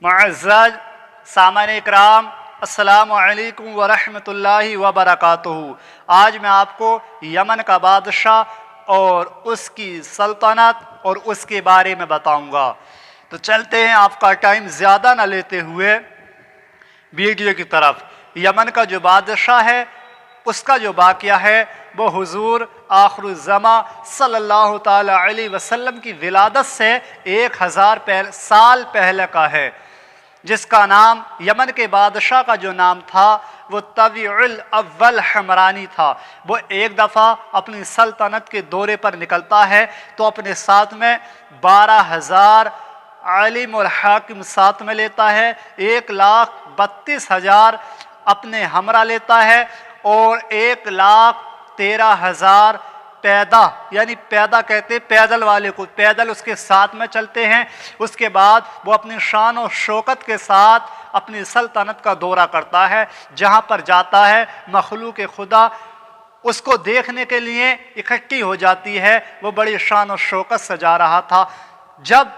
मुअज़्ज़ज़ सामईन इकराम, अस्सलामु अलैकुम व रहमतुल्लाहि व बरकातुहू। आज मैं आपको यमन का बादशाह और उसकी सल्तनत और उसके बारे में बताऊंगा। तो चलते हैं, आपका टाइम ज़्यादा ना लेते हुए वीडियो की तरफ। यमन का जो बादशाह है उसका जो वाक़या है वो हुज़ूर आखिरुज़्ज़मा सल्लल्लाहु ताला अलैहि वसल्लम की विलादत से 1000 साल पहले का है, जिसका नाम, यमन के बादशाह का जो नाम था वो तबीउल अव्वल हमरानी था। वो एक दफ़ा अपनी सल्तनत के दौरे पर निकलता है तो अपने साथ में 12,000 आलिम और हाकिम साथ में लेता है, 1,32,000 अपने हमरा लेता है और 1,13,000 पैदा, यानी पैदा कहते पैदल वाले को, पैदल उसके साथ में चलते हैं। उसके बाद वो अपनी शान और शौकत के साथ अपनी सल्तनत का दौरा करता है। जहाँ पर जाता है मखलूक खुदा उसको देखने के लिए इकट्ठी हो जाती है। वो बड़ी शान और शौकत से जा रहा था। जब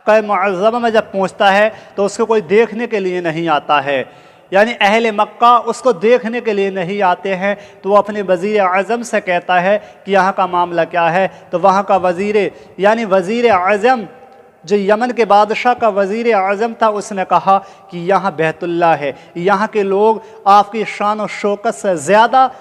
क़े मुअज़्ज़मा में जब पहुँचता है तो उसको कोई देखने के लिए नहीं आता है, यानी अहले मक्का उसको देखने के लिए नहीं आते हैं। तो वो अपने वज़ीर आज़म से कहता है कि यहाँ का मामला क्या है। तो वहाँ का वज़ीर आज़म जो यमन के बादशाह का वज़ीर आज़म था, उसने कहा कि यहाँ बैतुल्लाह है, यहाँ के लोग आपकी शान और शौकत से ज़्यादा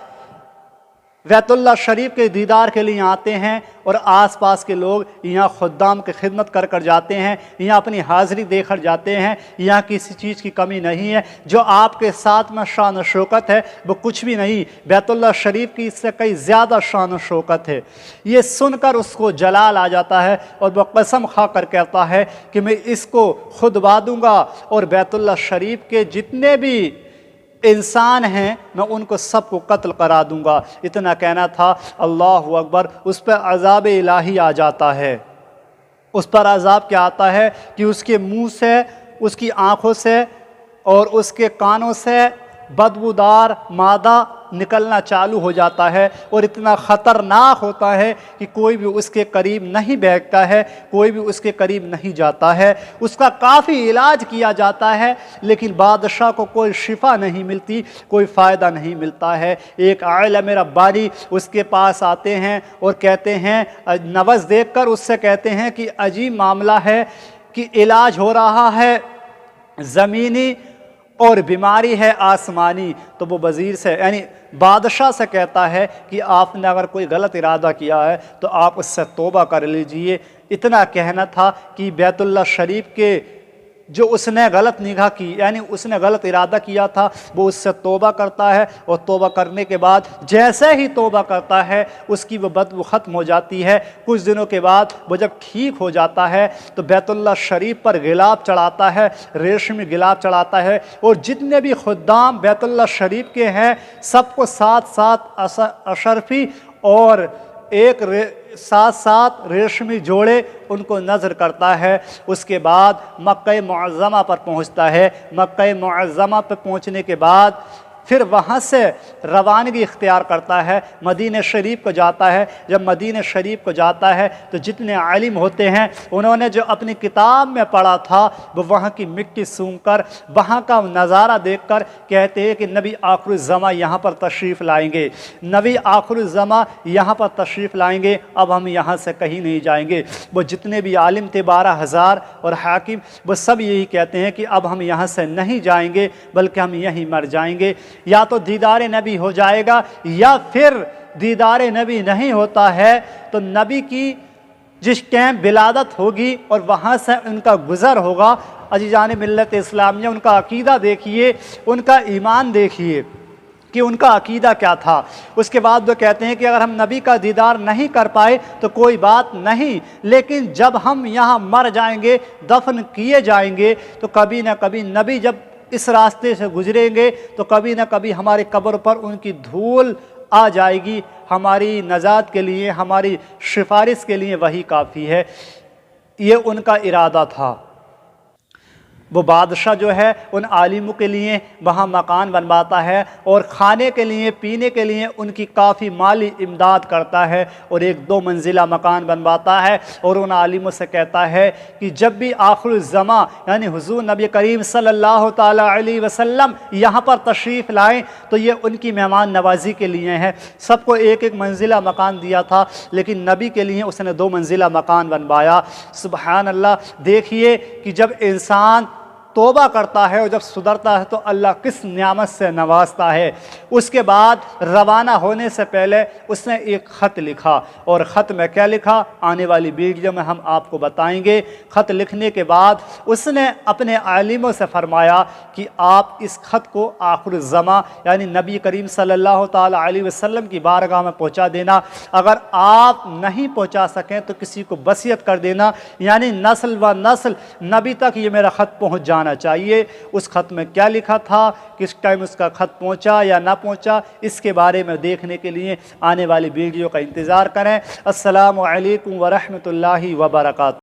बैतुल्लाह शरीफ के दीदार के लिए आते हैं और आसपास के लोग यहाँ खुद्दाम की खिदमत कर कर जाते हैं, यहाँ अपनी हाज़िरी देकर जाते हैं। यहाँ किसी चीज़ की कमी नहीं है। जो आपके साथ में शान और शौकत है वो कुछ भी नहीं, बैतुल्लाह शरीफ की इससे कई ज़्यादा शान और शौकत है। ये सुनकर उसको जलाल आ जाता है और वह कसम खा कर कहता है कि मैं इसको खुदवा दूँगा और बैतुल्लाह शरीफ के जितने भी इंसान हैं मैं उनको सबको कत्ल करा दूंगा। इतना कहना था। अल्लाहु अकबर। उस पर अज़ाब इलाही आ जाता है। उस पर अज़ाब क्या आता है कि उसके मुंह से, उसकी आँखों से और उसके कानों से बदबूदार मादा निकलना चालू हो जाता है और इतना ख़तरनाक होता है कि कोई भी उसके करीब नहीं बैठता है, कोई भी उसके करीब नहीं जाता है। उसका काफ़ी इलाज किया जाता है लेकिन बादशाह को कोई शिफा नहीं मिलती, कोई फ़ायदा नहीं मिलता है। एक आलिम रब्बानी उसके पास आते हैं और कहते हैं, नवज़ देखकर उससे कहते हैं कि अजीब मामला है कि इलाज हो रहा है ज़मीनी और बीमारी है आसमानी। तो वो वज़ीर से, यानी बादशाह से कहता है कि आपने अगर कोई गलत इरादा किया है तो आप उससे तौबा कर लीजिए। इतना कहना था कि बैतुल्लाह शरीफ के जो उसने गलत निगाह की, यानी उसने गलत इरादा किया था, वो उससे तौबा करता है और तौबा करने के बाद जैसे ही तौबा करता है उसकी वो बदबू ख़त्म हो जाती है। कुछ दिनों के बाद वो जब ठीक हो जाता है तो बैतुल्लाह शरीफ पर गिलाब चढ़ाता है, रेशमी गिलाब चढ़ाता है और जितने भी खुद्दाम बैतुल्लाह शरीफ के हैं सबको साथ साथ अशरफी और साथ साथ रेशमी जोड़े उनको नज़र करता है। उसके बाद मक्का मुअज़्ज़मा पर पहुंचता है। मक्का मुअज़्ज़मा पर पहुंचने के बाद फिर वहाँ से रवानगी इख्तियार करता है, मदीने शरीफ को जाता है। जब मदीने शरीफ को जाता है तो जितने आलिम होते हैं उन्होंने जो अपनी किताब में पढ़ा था वो वहाँ की मिट्टी सूंघकर, वहाँ का नज़ारा देखकर कहते हैं कि नबी आखिरुज़्ज़मा यहाँ पर तशरीफ़ लाएंगे, नबी आखिरुज़्ज़मा यहाँ पर तशरीफ़ लाएंगे, अब हम यहाँ से कहीं नहीं जाएंगे। वो जितने भी आलिम थे 12,000 और हाकिम, वो सब यही कहते हैं कि अब हम यहाँ से नहीं जाएंगे बल्कि हम यहीं मर जाएंगे। या तो दीदार नबी हो जाएगा या फिर दीदार नबी नहीं होता है तो नबी की जिस टाइम विलादत होगी और वहाँ से उनका गुज़र होगा, अजीज़ान मिल्लत इस्लामिया, उनका अकीदा देखिए, उनका ईमान देखिए कि उनका अकीदा क्या था। उसके बाद वो कहते हैं कि अगर हम नबी का दीदार नहीं कर पाए तो कोई बात नहीं, लेकिन जब हम यहाँ मर जाएंगे, दफन किए जाएंगे, तो कभी ना कभी नबी जब इस रास्ते से गुजरेंगे तो कभी ना कभी हमारे कब्र पर उनकी धूल आ जाएगी। हमारी नजात के लिए, हमारी सिफारिश के लिए वही काफ़ी है। ये उनका इरादा था। وہ بادشاہ جو ہے ان عالموں کے لیے وہاں مکان بنواتا ہے اور کھانے کے لیے پینے کے لیے ان کی کافی مالی امداد کرتا ہے اور 1-2 منزلہ مکان بنواتا ہے اور ان عالموں سے کہتا ہے کہ جب بھی آخر الزماں یعنی حضور نبی کریم صلی اللہ تعالیٰ علیہ وسلم یہاں پر تشریف لائیں تو یہ ان کی مہمان نوازی کے لیے ہے۔ سب کو 1-1 منزلہ مکان دیا تھا لیکن نبی کے لیے اس نے 2 منزلہ مکان بنوایا۔ سبحان اللہ، دیکھیے کہ جب انسان توبہ کرتا ہے اور جب سدھرتا ہے تو اللہ کس نعمت سے نوازتا ہے۔ اس کے بعد روانہ ہونے سے پہلے اس نے ایک خط لکھا، اور خط میں کیا لکھا آنے والی ویڈیو میں ہم آپ کو بتائیں گے۔ خط لکھنے کے بعد اس نے اپنے عالموں سے فرمایا کہ آپ اس خط کو آخر الزماں یعنی نبی کریم صلی اللہ تعالیٰ علیہ وسلم کی بارگاہ میں پہنچا دینا۔ اگر آپ نہیں پہنچا سکیں تو کسی کو وصیت کر دینا، یعنی نسل و نسل نبی تک یہ میرا خط پہنچ جانا چاہیے۔ اس خط میں کیا لکھا تھا، کس ٹائم اس کا خط پہنچا یا نہ پہنچا، اس کے بارے میں دیکھنے کے لیے آنے والی ویڈیو کا انتظار کریں۔ السلام علیکم ورحمۃ اللہ وبرکاتہ۔